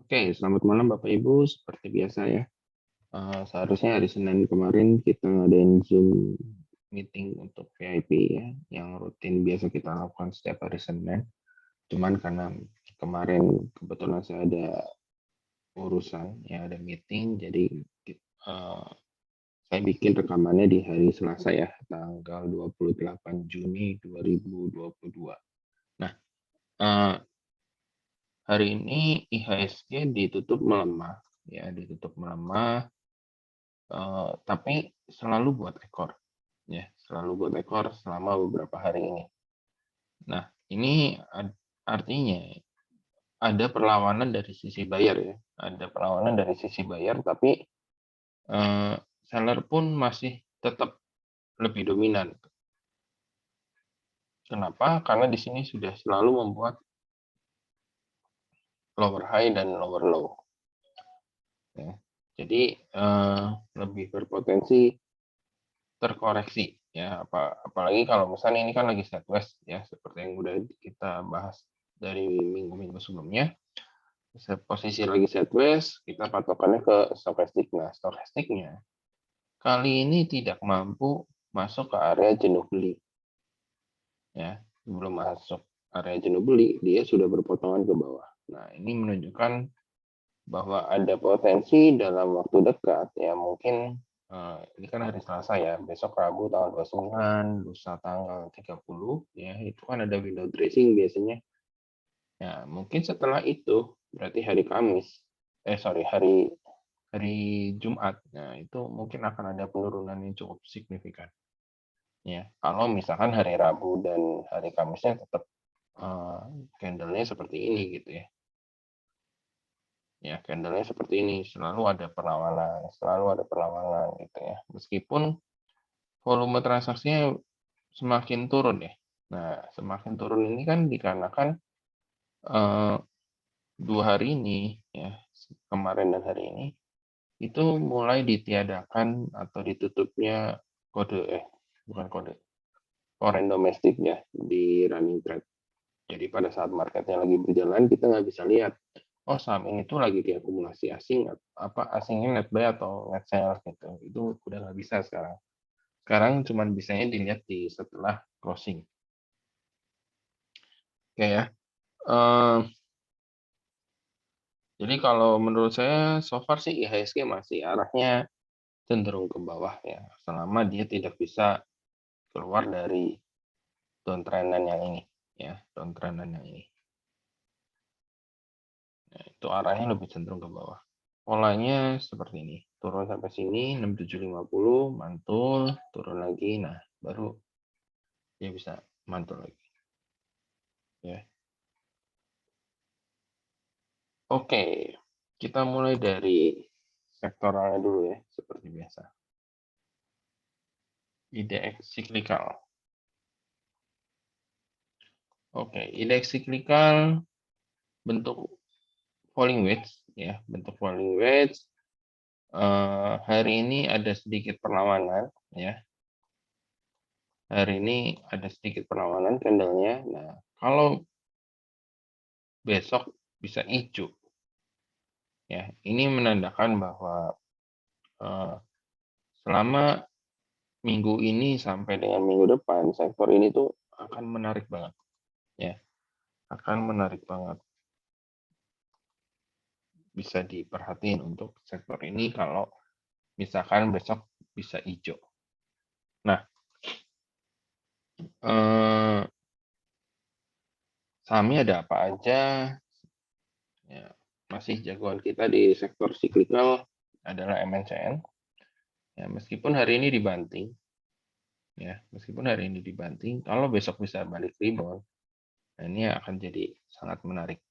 Oke, selamat malam Bapak Ibu. Seperti biasa ya, seharusnya hari Senin kemarin kita ngadain Zoom meeting untuk VIP ya, yang rutin biasa kita lakukan setiap hari Senin. Cuman karena kemarin kebetulan saya ada urusan, ya ada meeting, jadi saya bikin rekamannya di hari Selasa ya, tanggal 28 Juni 2022. Nah, eh, hari ini IHSG ditutup melemah, ya ditutup melemah. Tapi selalu buat ekor, ya selalu buat ekor selama beberapa hari ini. Nah, ini artinya ada perlawanan dari sisi buyer ya, ada perlawanan dari sisi buyer, tapi seller pun masih tetap lebih dominan. Kenapa? Karena di sini sudah selalu membuat lower high dan lower low. Ya. Jadi lebih berpotensi terkoreksi ya, apalagi kalau misalnya ini kan lagi sideways ya, seperti yang udah kita bahas dari minggu-minggu sebelumnya. Posisi lagi sideways, kita patokannya ke stokastik. Nah, stokastiknya kali ini tidak mampu masuk ke area jenuh beli ya. Sebelum masuk area jenuh beli, dia sudah berpotongan ke bawah. Nah, ini menunjukkan bahwa ada potensi dalam waktu dekat ya, mungkin ini kan hari Selasa ya, besok Rabu tanggal 29, lusa tanggal 30 ya, itu kan ada window dressing biasanya. Ya, mungkin setelah itu berarti hari Kamis, hari Jumat. Nah, itu mungkin akan ada penurunan yang cukup signifikan. Ya, kalau misalkan hari Rabu dan hari Kamisnya tetap candle-nya seperti ini gitu ya. Ya, candle-nya seperti ini, selalu ada perlawanan gitu ya. Meskipun volume transaksinya semakin turun ya. Nah, semakin turun ini kan dikarenakan 2 hari ini ya, kemarin dan hari ini itu mulai ditiadakan atau ditutupnya bukan kode, foreign domestiknya di running trade. Jadi pada saat marketnya lagi berjalan, kita nggak bisa lihat, oh saham ini tuh lagi diakumulasi asing, asingnya net buy atau net sell gitu. Itu udah nggak bisa sekarang. Sekarang cuma bisanya dilihat di setelah closing. Oke ya. Jadi kalau menurut saya so far sih IHSG masih arahnya cenderung ke bawah ya, selama dia tidak bisa keluar dari downtrend yang ini ya, downtrend yang ini. Nah, itu arahnya lebih cenderung ke bawah. Polanya seperti ini, turun sampai sini 6750, mantul, turun lagi, nah baru dia bisa mantul lagi. Ya. Oke, kita mulai dari sektoralnya dulu ya, seperti biasa. IDX cyclical. Oke, IDX cyclical bentuk falling wedge ya, bentuk falling wedge. Hari ini ada sedikit perlawanan ya. Hari ini ada sedikit perlawanan candlenya. Nah, kalau besok bisa hijau ya, ini menandakan bahwa selama minggu ini sampai dengan minggu depan sektor ini tuh akan menarik banget ya, akan menarik banget. Bisa diperhatiin untuk sektor ini kalau misalkan besok bisa hijau. Nah, sahamnya ada apa aja? Ya, masih jagoan kita di sektor cyclical adalah MNCN. Ya, meskipun hari ini dibanting, kalau besok bisa balik rebound, nah ini akan jadi sangat menarik.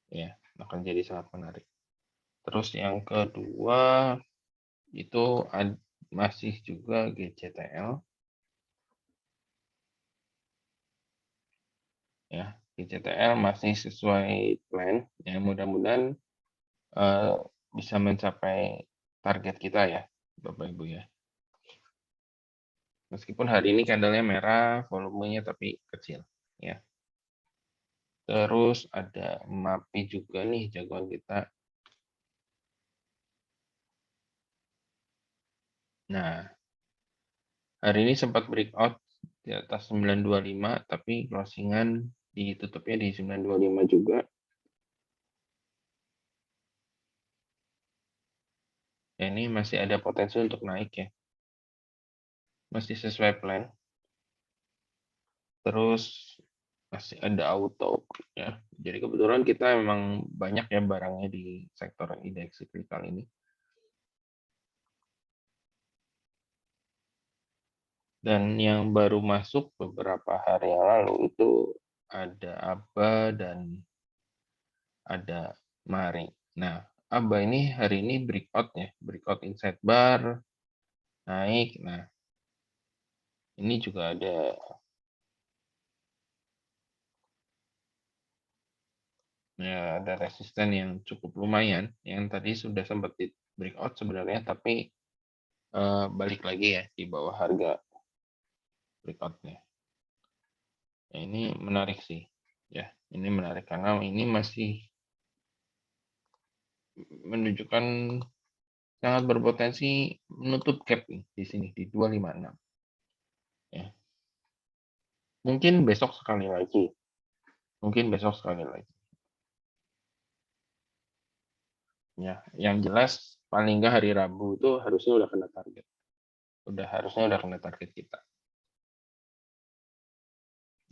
Ya, akan jadi sangat menarik. Terus yang kedua itu masih juga GCTL. Ya, GCTL masih sesuai plan. Ya, mudah-mudahan bisa mencapai target kita ya, Bapak Ibu ya. Meskipun hari ini candlenya merah, volumenya tapi kecil ya. Terus ada MAPI juga nih jagoan kita. Nah, hari ini sempat breakout di atas 925, tapi closingan ditutupnya di 925 juga. Ya, ini masih ada potensi untuk naik ya. Masih sesuai plan. Terus masih ada auto ya. Jadi kebetulan kita memang banyak ya barangnya di sektor indeks cyclical ini. Dan yang baru masuk beberapa hari yang lalu itu ada ABA dan ada MARI. Nah, ABA ini hari ini breakout ya, breakout inside bar, naik. Nah, ini juga ada resisten yang cukup lumayan, yang tadi sudah sempat di breakout sebenarnya, tapi balik lagi ya di bawah harga breakoutnya. Ya, ini menarik sih, ya ini menarik karena ini masih menunjukkan sangat berpotensi menutup gap nih di sini di 256. Ya. Mungkin besok sekali lagi. Mungkin besok sekali lagi. Ya, yang jelas paling nggak hari Rabu itu harusnya udah kena target. Harusnya udah kena target kita.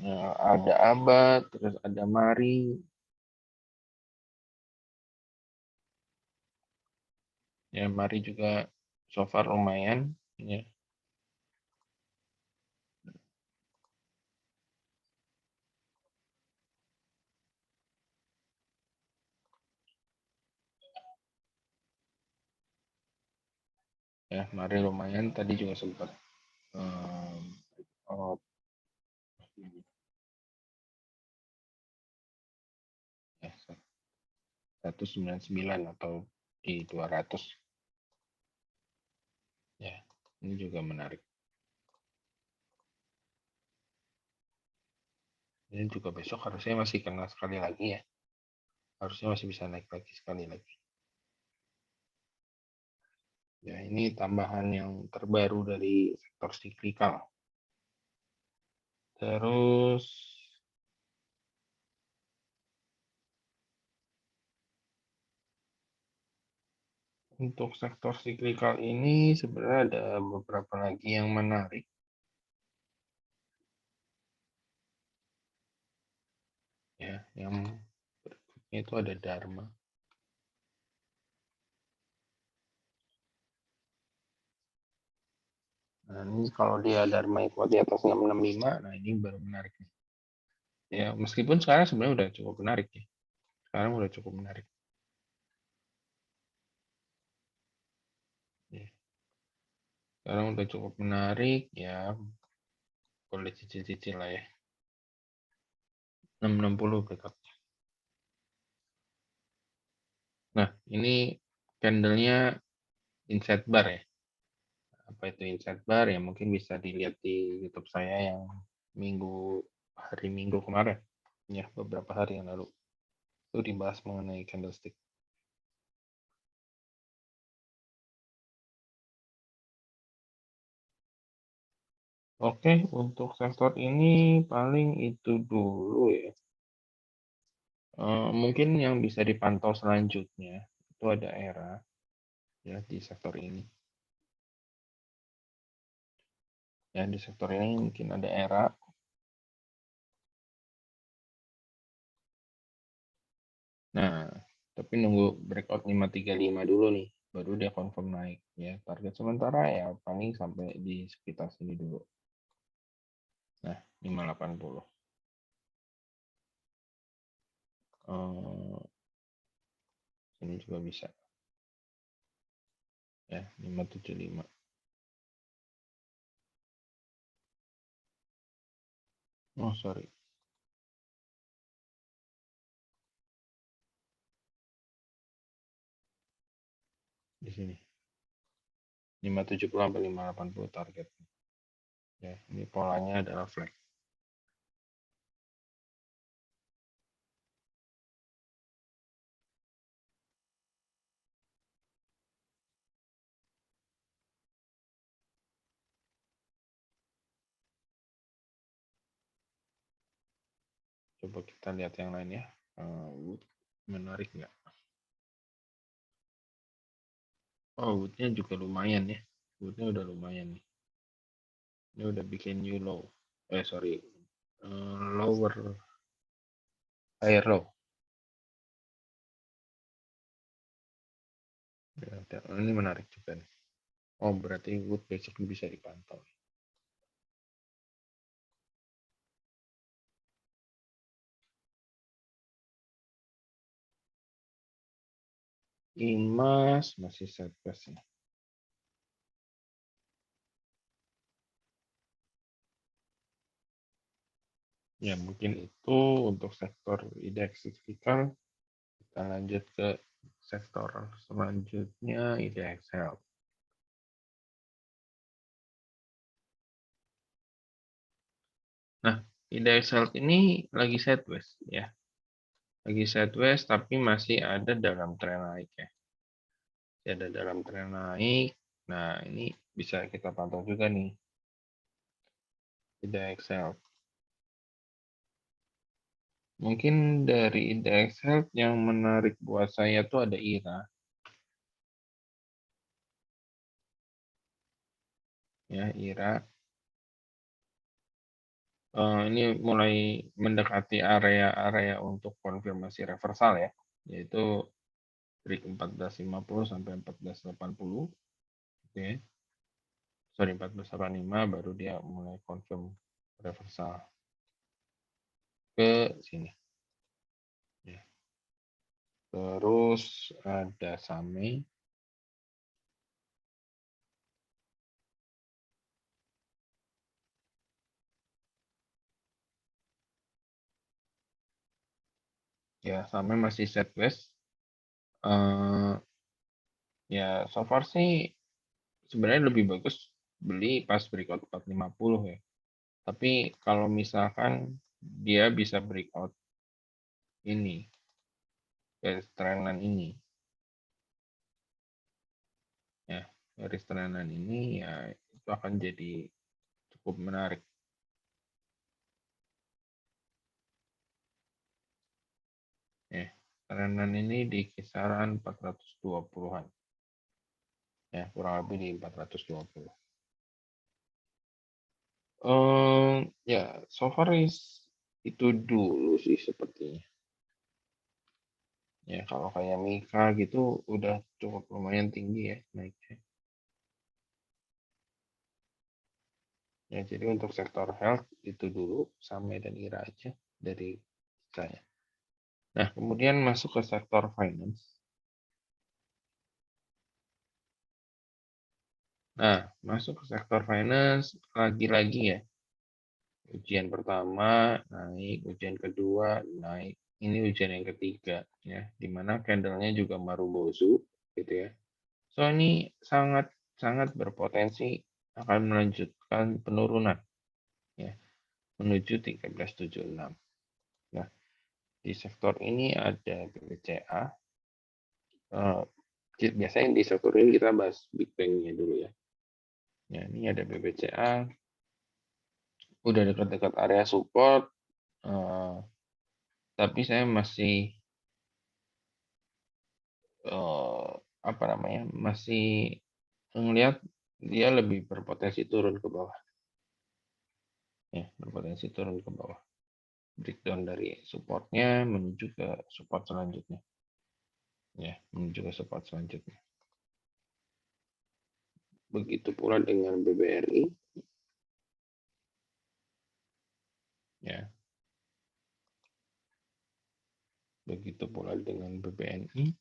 Ya, ada ABA, terus ada MARI. Ya, MARI juga so far lumayan. Ya. Ya, MARI lumayan. Tadi juga sempat oh, 199 atau di 200. Ya, ini juga menarik. Ini juga besok harusnya masih kena sekali lagi ya. Harusnya masih bisa naik lagi sekali lagi. Ya, ini tambahan yang terbaru dari sektor cyclical. Terus untuk sektor cyclical ini sebenarnya ada beberapa lagi yang menarik. Ya, yang berikutnya itu ada Dharma. Nah, ini kalau dia Dharma kuat di atas 665, nah ini baru menarik nih. Ya, meskipun sekarang sebenarnya udah cukup menarik ya. Sekarang udah cukup menarik. Ya. Sekarang udah cukup menarik, ya boleh cicil-cicil lah ya. 660 breakout. Nah, ini candlenya inside bar ya. Apa itu inside bar ya, mungkin bisa dilihat di YouTube saya yang hari Minggu kemarin ya, beberapa hari yang lalu itu dibahas mengenai candlestick. Oke, untuk sektor ini paling itu dulu ya. Mungkin yang bisa dipantau selanjutnya itu ada ERA ya di sektor ini. Ya, di sektor ini mungkin ada ERA. Nah, tapi nunggu breakout 535 dulu nih, baru dia confirm naik ya. Target sementara ya paling sampai di sekitar sini dulu. Nah, 580. Ini juga bisa. Ya, 575. Oh, sorry. Di sini. 570 sampai 580 target. Ya, ini polanya adalah flag. Coba kita lihat yang lain ya. Menarik nggak? Oh, woodnya juga lumayan ya. Woodnya udah lumayan nih. Ini udah bikin new low. Sorry. Lower, higher low. Ya, ini menarik juga nih. Oh, berarti wood besok bisa dipantau. Imas masih sideways ya. Ya, mungkin itu untuk sektor indeks kita. Kita lanjut ke sektor selanjutnya, indeks health. Nah, indeks health ini lagi sideways ya. Lagi sideways tapi masih ada dalam tren naik ya. Masih ada dalam tren naik. Nah, ini bisa kita pantau juga nih. Indeks health. Mungkin dari indeks health yang menarik buat saya tuh ada IRA. Ya, IRA. Ini mulai mendekati area-area untuk konfirmasi reversal ya, yaitu break 1450 sampai 1480. Oke. Sorry, 1485 baru dia mulai confirm reversal ke sini. Ya. Terus ada SAME. Ya, SAME masih sideways. Ya, so far sih sebenarnya lebih bagus beli pas breakout 450 ya. Tapi kalau misalkan dia bisa breakout ini, garis trenan ini, ya garis trenan ini ya itu akan jadi cukup menarik. Ya, trenan ini di kisaran 420-an. Ya, kurang lebih di 420. Ya, so far itu dulu sih sepertinya. Ya, kalau kayak Mika gitu udah cukup lumayan tinggi ya naiknya. Ya, jadi untuk sektor health itu dulu, Same dan Ira aja dari saya. Nah, kemudian masuk ke sektor finance. Nah, masuk ke sektor finance lagi-lagi ya. Ujian pertama naik, ujian kedua naik, ini ujian yang ketiga ya, dimana candlenya juga Marubozu gitu ya. So ini sangat sangat berpotensi akan melanjutkan penurunan ya menuju 1376. Nah, di sektor ini ada BBCA. Biasanya di sektor ini kita bahas Big Bang-nya dulu ya. Ya, ini ada BBCA udah dekat-dekat area support, tapi saya masih apa namanya masih melihat dia lebih berpotensi turun ke bawah ya, berpotensi turun ke bawah, breakdown dari supportnya menuju ke support selanjutnya ya, menuju ke support selanjutnya. Begitu pula dengan BBRI ya, begitu pula dengan BBNI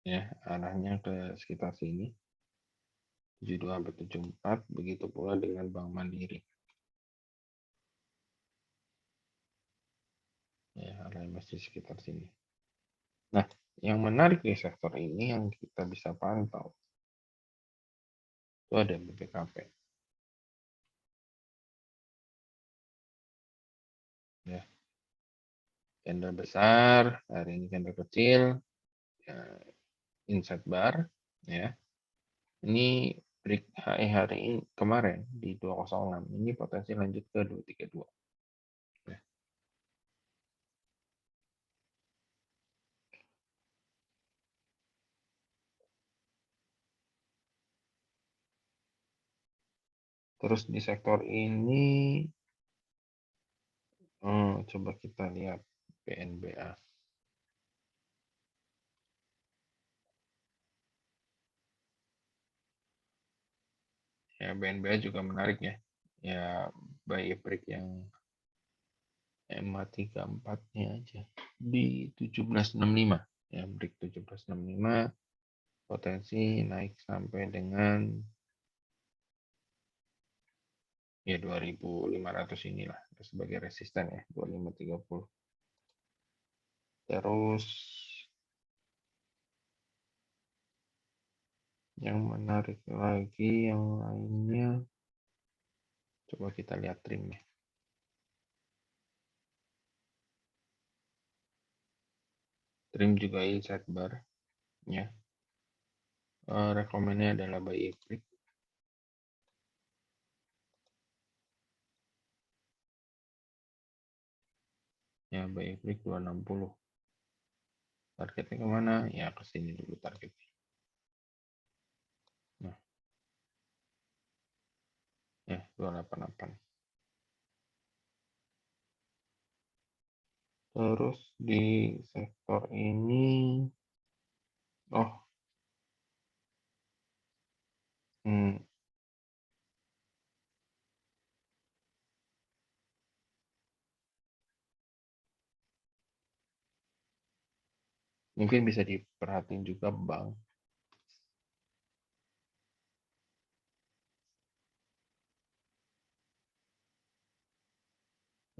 ya, arahnya ke sekitar sini 72 sampai 74. Begitu pula dengan Bank Mandiri ya, arahnya masih sekitar sini. Nah, yang menarik di sektor ini yang kita bisa pantau itu ada BPKP ya, candle besar, hari ini candle kecil, ya, inside bar ya. Ini break HE hari ini kemarin di 206, ini potensi lanjut ke 232. Ya. Terus di sektor ini coba kita lihat BNBA. Ya, BNBA juga menarik ya. Ya, buy break yang MA34-nya aja di 1765. Ya, break 1765, potensi naik sampai dengan ya 2500 inilah sebagai resisten ya, 2530. Terus yang menarik lagi yang lainnya, coba kita lihat trimnya. Trim juga inside bar ya. Rekomennya adalah buy break. Ya, buy break 260. Targetnya kemana? Ya, ke sini dulu targetnya. Nah, ya 288. Terus di sektor ini, oh, hmm, mungkin bisa diperhatiin juga bank.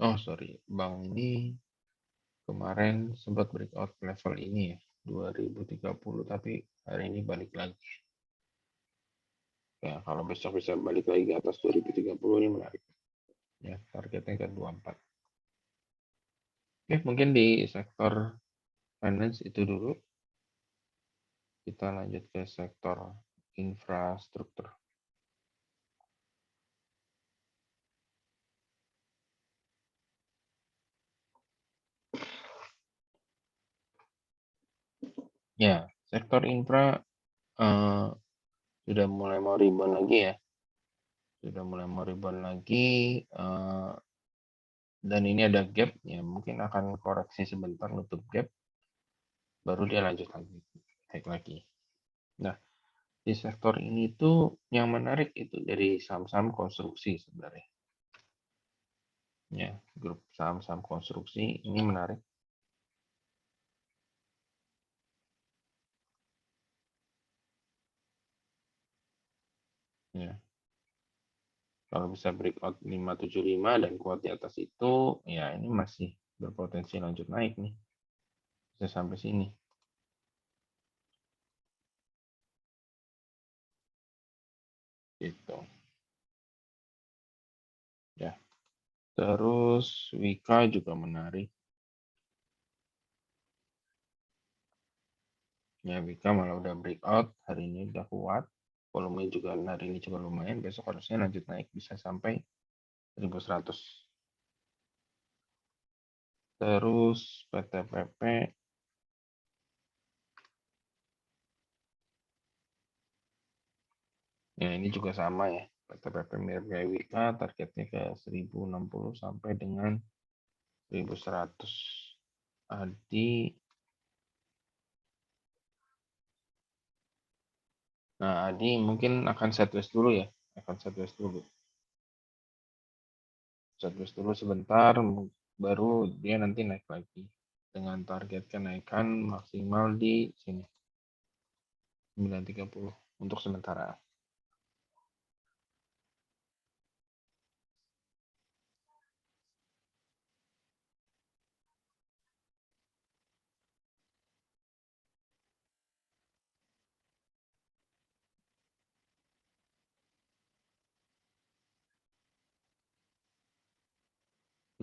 Oh, sorry, bank ini kemarin sempat breakout level ini ya, 2030, tapi hari ini balik lagi. Ya, kalau besok bisa balik lagi ke atas 2030 ini menarik. Ya, targetnya ke 24. Oke, mungkin di sektor finance itu dulu. Kita lanjut ke sektor infrastruktur. Ya, sektor infra sudah mulai mau rebound lagi ya. Sudah mulai mau rebound lagi. Dan ini ada gap, ya mungkin akan koreksi sebentar, nutup gap. Baru dia lanjut lagi, naik lagi. Nah, di sektor ini tuh yang menarik itu dari saham-saham konstruksi sebenarnya. Ya, grup saham-saham konstruksi ini menarik. Ya. Kalau bisa breakout 575 dan kuat di atas itu, ya ini masih berpotensi lanjut naik nih. Bisa sampai sini. Gitu. Ya. Terus Wika juga menarik. Ya, Wika malah udah breakout, hari ini udah kuat. Volume juga hari ini juga lumayan, besok harusnya lanjut naik bisa sampai 1100. Terus PTPP, ya ini juga sama ya. PTPP mirip kayak Wika, targetnya ke 1060 sampai dengan 1100. Adi, nah Adi mungkin akan sideways dulu ya, akan sideways dulu. Sideways dulu sebentar, baru dia nanti naik lagi. Dengan target kenaikan maksimal di sini. 930 untuk sementara.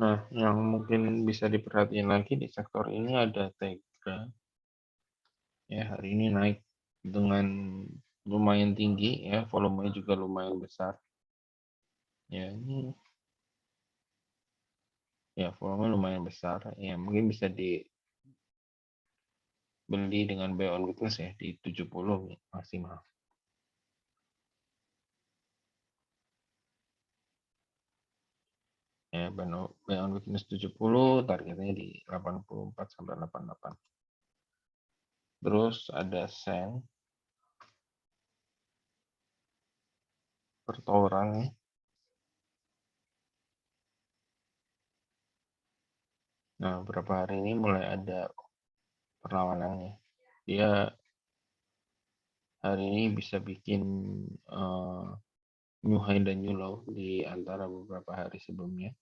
Nah, yang mungkin bisa diperhatiin lagi di sektor ini ada Tegra. Ya, hari ini naik dengan lumayan tinggi ya, volumenya juga lumayan besar. Ya, ini ya volume lumayan besar. Ya, mungkin bisa dibeli dengan buy on weakness ya di 70 maksimal. Ya, buy on weakness 70, targetnya di 84 sampai 88. Terus ada Sen pertoran. Nah, beberapa hari ini mulai ada perlawanannya. Dia hari ini bisa bikin new high dan new low di antara beberapa hari sebelumnya.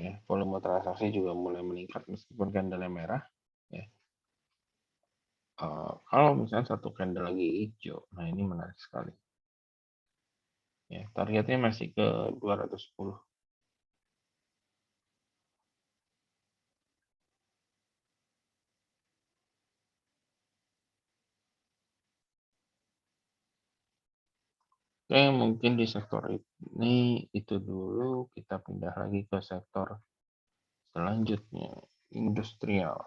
Ya, volume transaksi juga mulai meningkat meskipun candle merah. Ya. Kalau misalnya satu candle lagi hijau, nah ini menarik sekali. Ya, targetnya masih ke 210. Oke, mungkin di sektor ini itu dulu, kita pindah lagi ke sektor selanjutnya, industrial.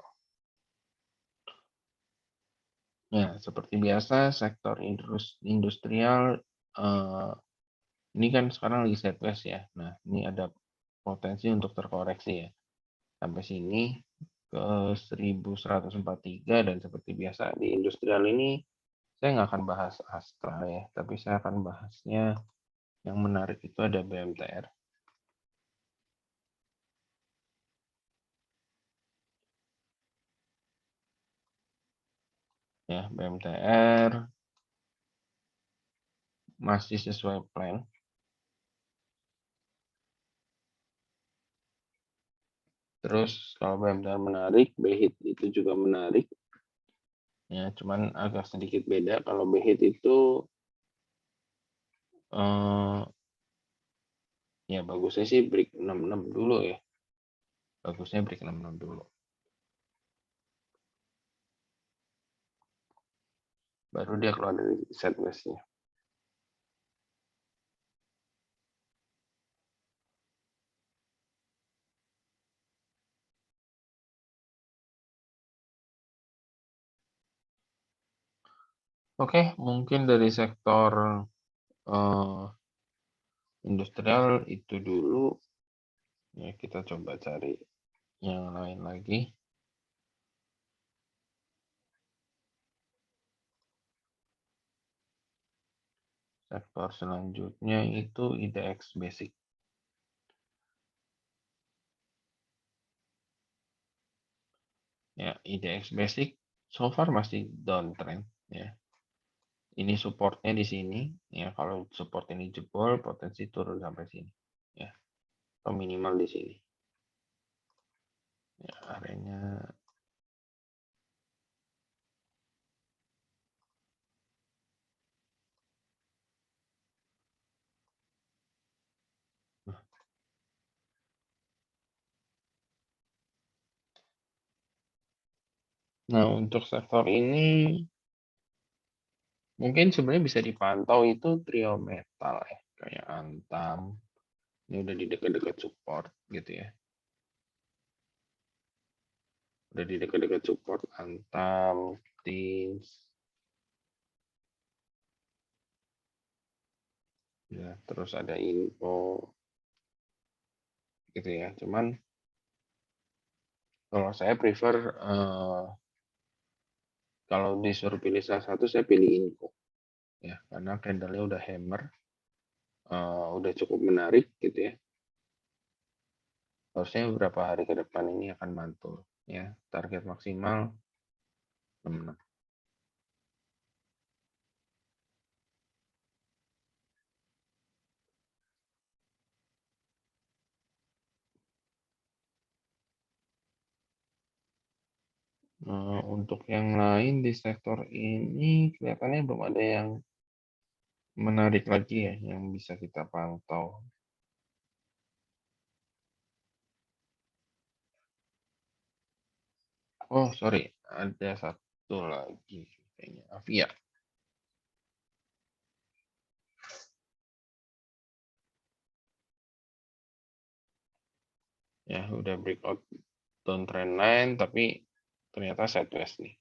Ya, seperti biasa sektor industrial ini kan sekarang lagi sideways ya. Nah, ini ada potensi untuk terkoreksi ya. Sampai sini ke 1143, dan seperti biasa di industrial ini saya nggak akan bahas Astra ya, tapi saya akan bahasnya yang menarik itu ada BMTR. Ya, BMTR masih sesuai plan. Terus kalau BMTR menarik, BHIT itu juga menarik. Ya, cuman agak sedikit beda. Kalau BHIT itu ya bagusnya sih break 66 dulu ya. Bagusnya break 66 dulu. Baru dia keluar dari sideways-nya. Oke, mungkin dari sektor industrial itu dulu. Ya, kita coba cari yang lain lagi. Sektor selanjutnya itu IDX Basic. Ya, IDX Basic so far masih downtrend ya. Ini supportnya di sini ya. Kalau support ini jebol, potensi turun sampai sini ya. Atau minimal di sini. Ya, areanya Nah, untuk sektor ini mungkin sebenarnya bisa dipantau itu trio metal ya, kayak Antam. Ini udah di dekat-dekat support gitu ya. Udah di dekat-dekat support Antam, Teams. Ya, terus ada info gitu ya. Cuman kalau saya prefer kalau disuruh pilih salah satu, saya pilih info ya, karena candle-nya udah hammer, udah cukup menarik gitu ya. Harusnya beberapa hari ke depan ini akan mantul ya. Target maksimal 66. Untuk yang lain di sektor ini kelihatannya belum ada yang menarik lagi ya yang bisa kita pantau. Oh sorry, ada satu lagi kayaknya Avia. Ya, udah breakout down trend line, tapi ternyata sideways nih.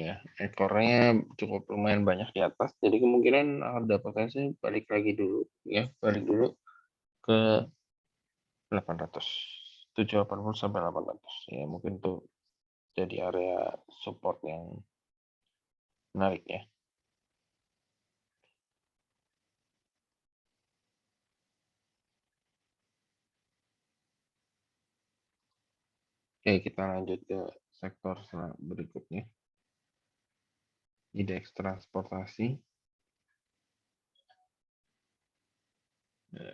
Ya, ekornya cukup lumayan banyak di atas, jadi kemungkinan ada potensi balik lagi dulu, ya, balik dulu ke 800, 780 sampai 800. Ya, mungkin tuh jadi area support yang menarik ya. Oke, kita lanjut ke sektor berikutnya. Indeks transportasi.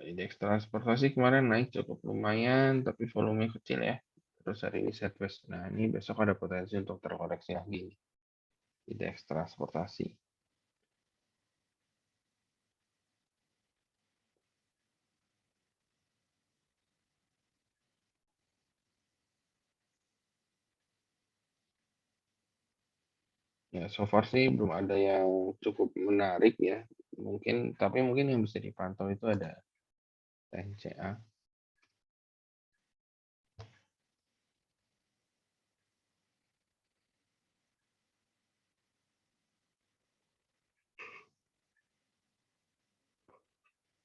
Indeks transportasi kemarin naik cukup lumayan, tapi volume kecil ya. Terus hari ini sideways. Nah, ini besok ada potensi untuk terkoreksi lagi. Indeks transportasi. Ya, so far sih belum ada yang cukup menarik ya. Tapi mungkin yang bisa dipantau itu ada TNCA.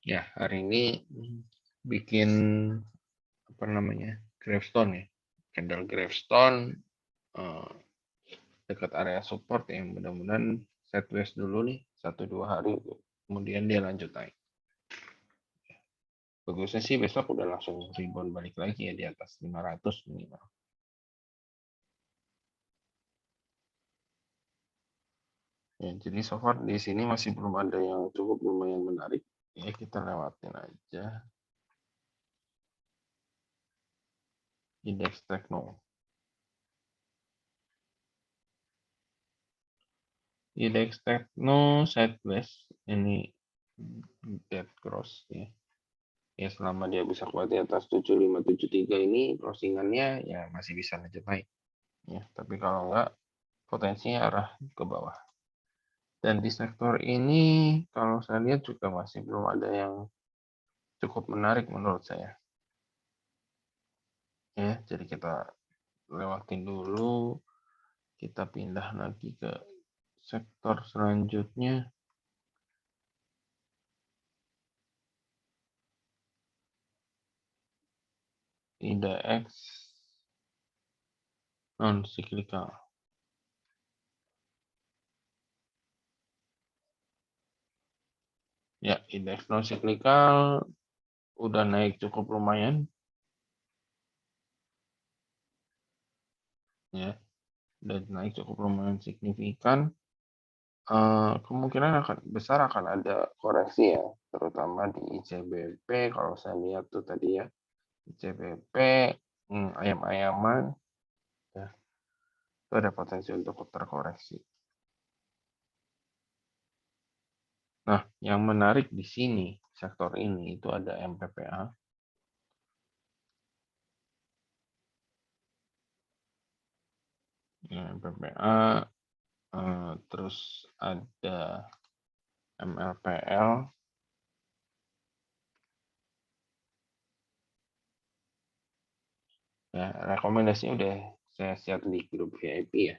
Ya, hari ini bikin apa namanya, gravestone ya. Candle gravestone dekat area support yang mudah-mudahan sideways dulu nih 1-2 hari, kemudian dia lanjut naik. Bagusnya sih besok udah langsung rebound balik lagi ya di atas 500 minimal. Ya, jadi so far di sini masih belum ada yang cukup lumayan menarik. Ya, kita lewatin aja. Indeks Tekno. Indeks Tekno sideways ini dead cross ya. Ya, selama dia bisa kuat di atas 7573 ini crossingannya ya masih bisa lanjut naik. Ya, tapi kalau enggak potensinya arah ke bawah. Dan di sektor ini kalau saya lihat juga masih belum ada yang cukup menarik menurut saya. Ya, jadi kita lewatin dulu, kita pindah lagi ke sektor selanjutnya. Indeks non cyclical. Ya, indeks non cyclical udah naik cukup lumayan ya. Dan naik cukup lumayan signifikan. Kemungkinan besar akan ada koreksi ya, terutama di ICBP. Kalau saya lihat tuh tadi ya, ICBP ayam-ayaman ya, itu ada potensi untuk terkoreksi. Nah, yang menarik di sini sektor ini itu ada MPPA. Ya, MPPA, terus ada MLPL. Ya, rekomendasinya udah saya share di grup VIP ya.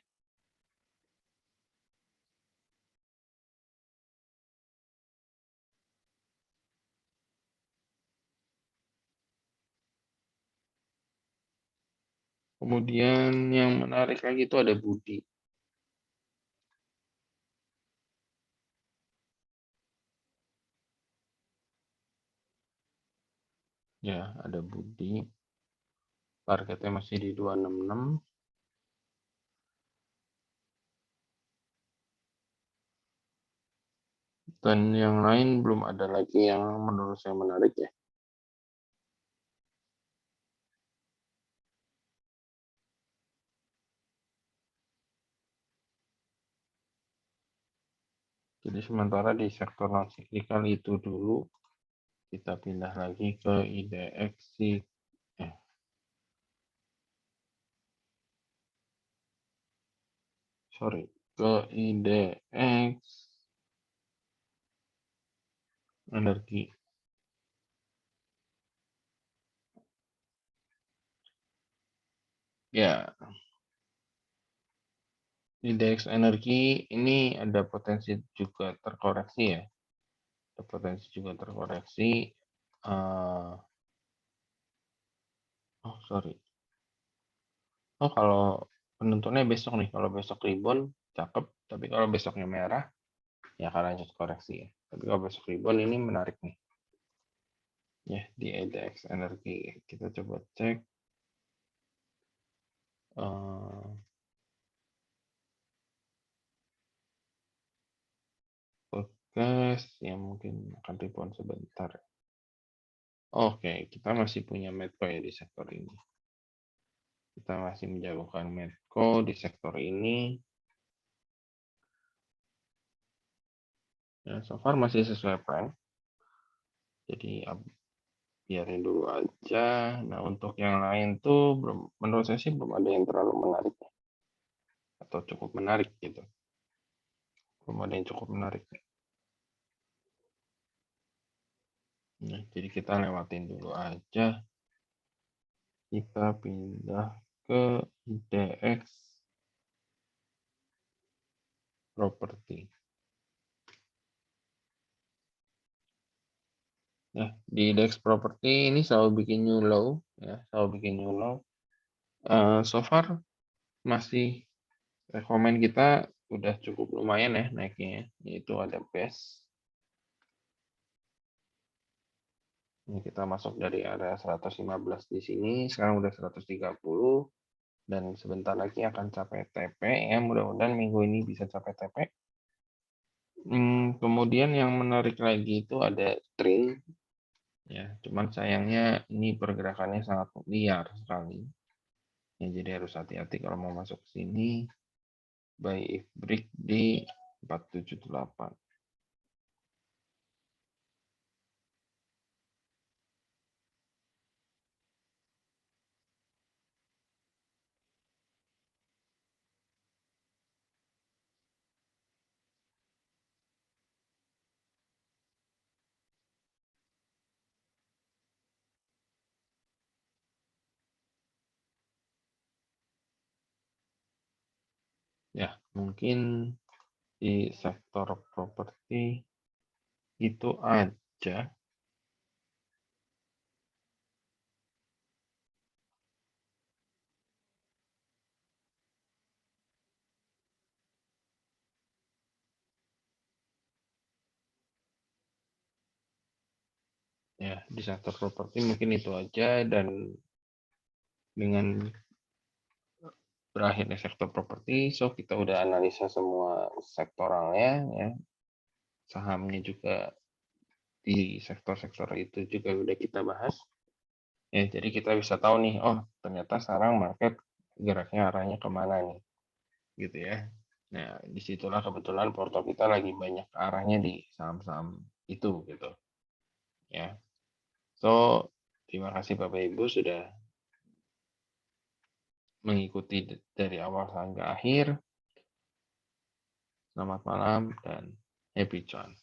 Kemudian yang menarik lagi itu ada Budi. Ya, ada Budi. Targetnya masih di 266. Dan yang lain belum ada lagi yang menurut saya menarik ya. Jadi sementara di sektor non cyclical itu dulu, kita pindah lagi ke IDX ke IDX energi. Ya, indeks energi ini ada potensi juga terkoreksi ya. Ada potensi juga terkoreksi. Oh, sorry. Oh, kalau penentunya besok nih. Kalau besok rebound, cakep. Tapi kalau besoknya merah, ya akan lanjut koreksi ya. Tapi kalau besok rebound ini menarik nih. Ya, di indeks energi. Kita coba cek. Forecast yang mungkin akan rebound sebentar. Oke, kita masih punya Medco ya di sektor ini. Kita masih menjagokan Medco di sektor ini. Ya, so far masih sesuai plan. Jadi biarin dulu aja. Nah, untuk yang lain tuh belum, menurut saya sih belum ada yang terlalu menarik atau cukup menarik gitu. Belum ada yang cukup menarik. Nah, jadi kita lewatin dulu aja. Kita pindah ke IDX properti. Nah, di IDX properti ini selalu bikin new low, ya, selalu bikin new low. So far masih rekomen kita udah cukup lumayan ya naiknya, yaitu ada base. Ini kita masuk dari area 115 di sini, sekarang udah 130 dan sebentar lagi akan capai TP ya, mudah-mudahan minggu ini bisa capai TP. Kemudian yang menarik lagi itu ada trend ya, cuman sayangnya ini pergerakannya sangat liar sekali. Ya, jadi harus hati-hati kalau mau masuk ke sini. Buy if break di 478. Ya, mungkin di sektor properti itu aja. Ya, di sektor properti mungkin itu aja, dan dengan berakhirnya sektor properti, so kita udah analisa semua sektoralnya ya. Sahamnya juga di sektor-sektor itu juga udah kita bahas. Ya, jadi kita bisa tahu nih, oh ternyata sekarang market geraknya arahnya kemana nih, gitu ya. Nah, disitulah kebetulan porto kita lagi banyak arahnya di saham-saham itu, gitu ya. So, terima kasih Bapak Ibu sudah mengikuti dari awal sampai akhir. Selamat malam dan happy cuan.